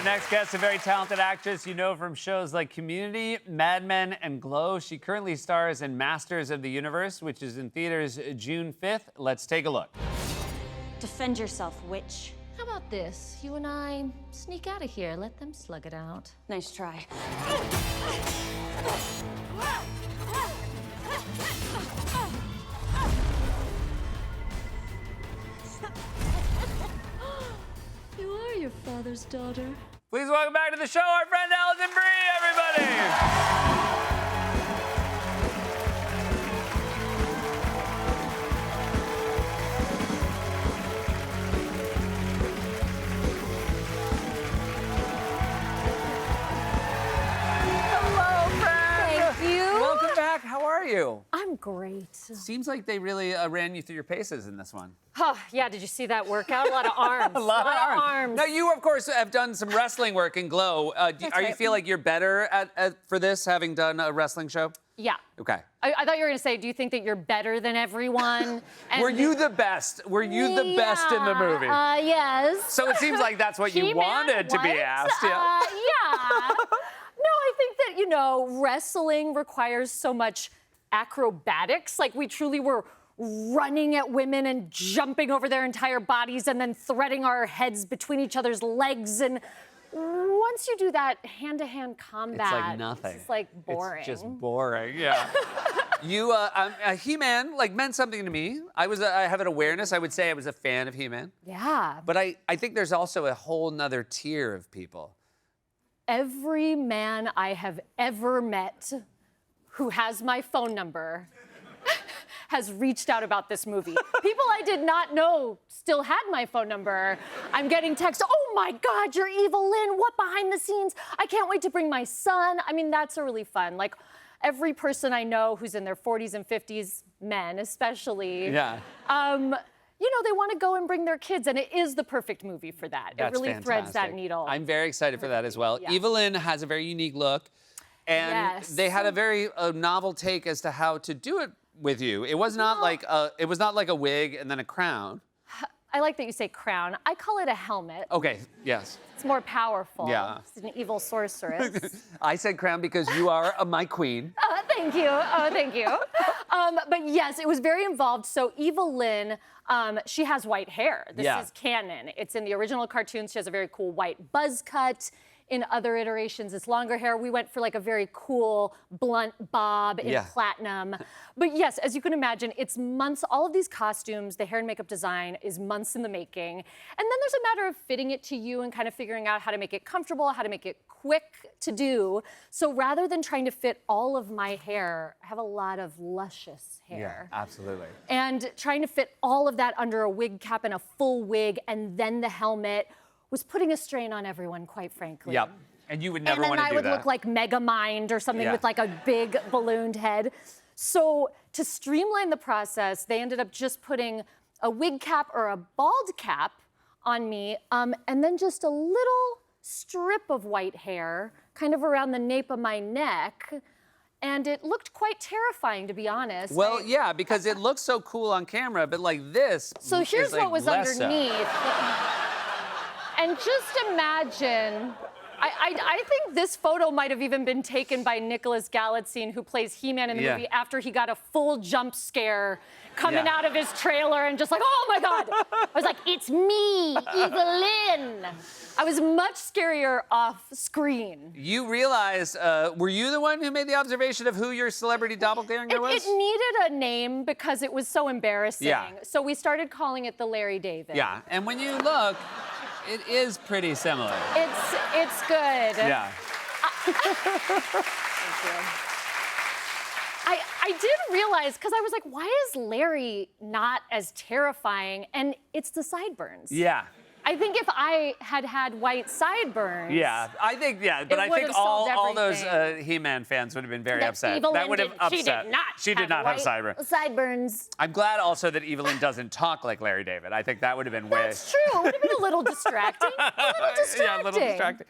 next guest, a very talented actress you know from shows like Community, Mad Men, and Glow. She currently stars in Masters of the Universe, which is in theaters June 5th. Let's take a look. Defend yourself, witch. How about this? You and I sneak out of here. Let them slug it out. Nice try. You are your father's daughter. Please welcome back to the show our friend Alison Brie, everybody! Hello, friend! Thank you. Welcome back. How are you? I'm great. Seems like they really ran you through your paces in this one. Oh, yeah, did you see that workout? A lot of arms. A lot of arms. Now, you, of course, have done some wrestling work in Glow. Are you right. feel like you're better for this, having done a wrestling show? Yeah. Okay. I thought you were going to say, do you think that you're better than everyone? And Were you the best? Were you the best in the movie? Yes. So it seems like that's what you He-Man, wanted to be what? asked. Yeah. No, I think that, you know, wrestling requires so much acrobatics. Like, we truly were running at women and jumping over their entire bodies and then threading our heads between each other's legs. And once you do that hand-to-hand combat, It's like nothing. It's like boring. It's just boring, yeah. You, He-Man, like, meant something to me. I have an awareness. I would say I was a fan of He-Man. Yeah. But I think there's also a whole nother tier of people. Every man I have ever met who has my phone number has reached out about this movie. People I did not know still had my phone number. I'm getting texts, oh my God, you're Evelyn, what behind the scenes? I can't wait to bring my son. I mean, that's really fun. Like, every person I know who's in their 40s and 50s, men especially, Yeah. you know, they want to go and bring their kids, and it is the perfect movie for that. That's it really threads that fantastic. needle. I'm very excited for that as well. Yeah. Evelyn has a very unique look, and Yes. they had a very novel take as to how to do it with you. It was not like a wig and then a crown. I like that you say crown. I call it a helmet. Okay, yes. It's more powerful. Yeah. It's an evil sorceress. I said crown because you are my queen. Thank you. Oh, thank you. But yes, it was very involved. So Evelyn, she has white hair. This Yeah. is canon. It's in the original cartoons. She has a very cool white buzz cut. In other iterations, it's longer hair. We went for like a very cool blunt bob in Yeah. platinum. But yes, as you can imagine, it's months. All of these costumes, the hair and makeup design is months in the making. And then there's a matter of fitting it to you and kind of figuring out how to make it comfortable, how to make it quick to do. So rather than trying to fit all of my hair, I have a lot of luscious hair. Yeah, absolutely. And trying to fit all of that under a wig cap and a full wig and then the helmet was putting a strain on everyone, quite frankly. Yep. And you would never want to do And then I would that. look like Megamind or something Yeah. with like a big ballooned head. So to streamline the process, they ended up just putting a wig cap or a bald cap on me, and then just a little strip of white hair kind of around the nape of my neck. And it looked quite terrifying, to be honest. Well, yeah, because it looks so cool on camera, but like this So is here's like what was less so. underneath. And just imagine, I think this photo might have even been taken by Nicholas Galitzine, who plays He-Man in the Yeah. movie, after he got a full jump scare coming Yeah. out of his trailer and just like, oh my God. I was like, it's me, Evelyn. I was much scarier off screen. You realize, were you the one who made the observation of who your celebrity doppelganger was? It needed a name because it was so embarrassing. Yeah. So we started calling it the Larry David. Yeah, and when you look, it is pretty similar. It's good. Yeah. I did realize, because I was like, why is Larry not as terrifying? And it's the sideburns. Yeah. I think if I had had white sideburns. Yeah, I think, yeah, but It I would think have solved all those everything. He-Man fans would have been very That upset. Evelyn That would have did- upset. She did not have white sideburns. sideburns. I'm glad also that Evelyn doesn't talk like Larry David. I think that would have been way... That's true. It would have been a little distracting. A little distracting. Yeah, a little distracting.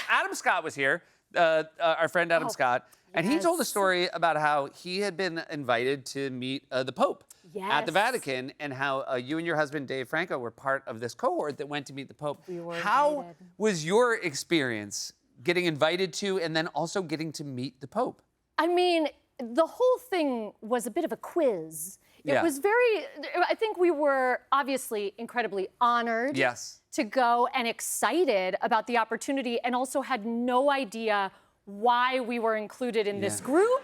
Adam Scott was here. our friend Adam Scott, and he told a yes. story about how he had been invited to meet the Pope at the Yes. Vatican, and how you and your husband Dave Franco were part of this cohort that went to meet the Pope. We were How invited. was your experience getting invited to, and then also getting to meet the Pope? I mean, the whole thing was a bit of a quiz. Yeah. It was very, I think we were obviously incredibly honored Yes. to go and excited about the opportunity, and also had no idea why we were included in this group.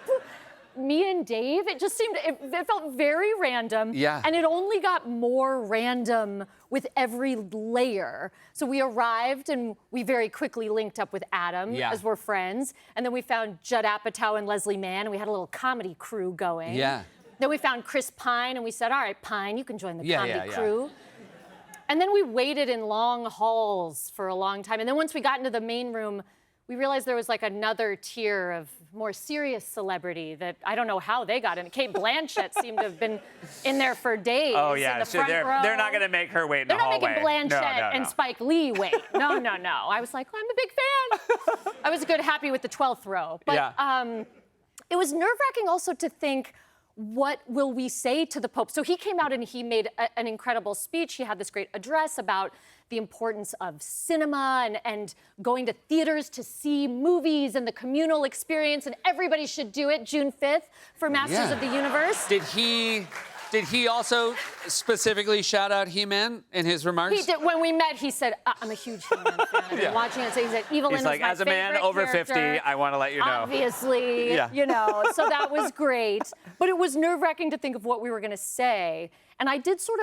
Me and Dave, it just seemed, it felt very random. Yeah. And it only got more random with every layer. So we arrived and we very quickly linked up with Adam, Yeah. as we're friends. And then we found Judd Apatow and Leslie Mann, and we had a little comedy crew going. Yeah. Then we found Chris Pine, and we said, all right, Pine, you can join the comedy yeah. crew. And then we waited in long halls for a long time. And then once we got into the main room, we realized there was like another tier of more serious celebrity that I don't know how they got in. Kate Blanchett seemed to have been in there for days. Oh in yeah, the so front they're row. not gonna make her wait in They're the not hallway. making Blanchett No. and Spike Lee wait. No. I was like, I'm a big fan. I was good, happy with the 12th row. But Yeah. it was nerve-wracking also to think, what will we say to the Pope? So he came out and he made an incredible speech. He had this great address about the importance of cinema and going to theaters to see movies and the communal experience, and everybody should do it June 5th for Masters of the Universe. Did he also specifically shout out He-Man in his remarks? He did, when we met, he said, I'm a huge He-Man fan. I've been watching it. So he said, Evelyn He's was like, my as a man favorite over 50, character. I want to let you know. Obviously, Yeah. you know, so that was great. But it was nerve-wracking to think of what we were going to say. And I sort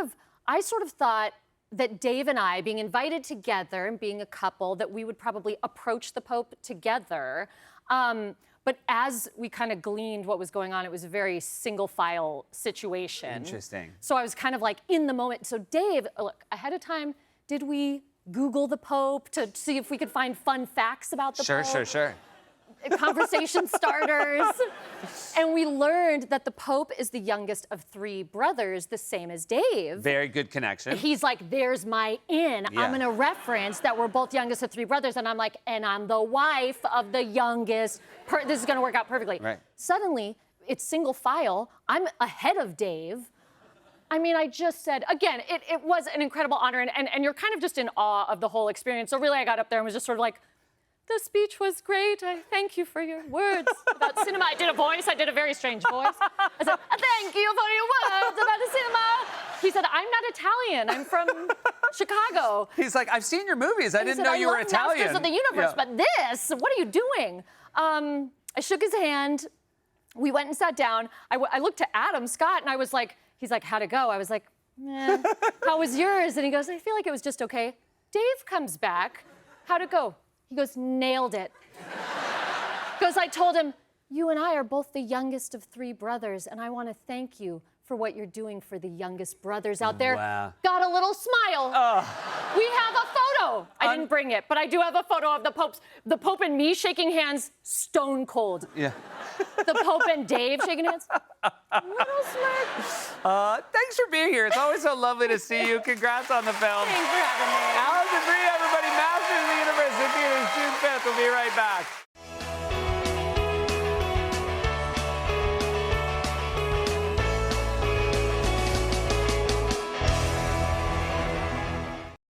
of thought that Dave and I, being invited together and being a couple, that we would probably approach the Pope together. But as we kind of gleaned what was going on, it was a very single-file situation. Interesting. So I was kind of like in the moment. So Dave, look, ahead of time, did we Google the Pope to see if we could find fun facts about the Pope? Sure. Conversation starters. And we learned that the Pope is the youngest of 3 brothers, the same as Dave. Very good connection. He's like, there's my in. Yeah. I'm going to reference that we're both youngest of 3 brothers. And I'm like, and I'm the wife of the youngest. This is going to work out perfectly. Right. Suddenly, it's single file. I'm ahead of Dave. I mean, I just said, again, it was an incredible honor. And you're kind of just in awe of the whole experience. So really, I got up there and was just sort of like, the speech was great. I thank you for your words about cinema. I did a voice. I did a very strange voice. I said, thank you for your words about the cinema. He said, I'm not Italian. I'm from Chicago. He's like, I've seen your movies. I He didn't said, know I you were love Italian. Masters of the Universe, Yeah. but this, what are you doing? I shook his hand. We went and sat down. I looked to Adam Scott, and I was like, he's like, how'd it go? I was like, how was yours? And he goes, I feel like it was just okay. Dave comes back. How'd it go? He goes, nailed it. Because I told him, you and I are both the youngest of 3 brothers, and I want to thank you for what you're doing for the youngest brothers out there. Wow. Got a little smile. We have a photo. I didn't bring it, but I do have a photo of the Pope and me shaking hands, stone cold. Yeah. The Pope and Dave shaking hands, little smirk. Thanks for being here. It's always so lovely to see you. Congrats on the film. Thanks for having me. Allison Brie, everybody. Masters of the Universe in theaters June 5th. We'll be right back.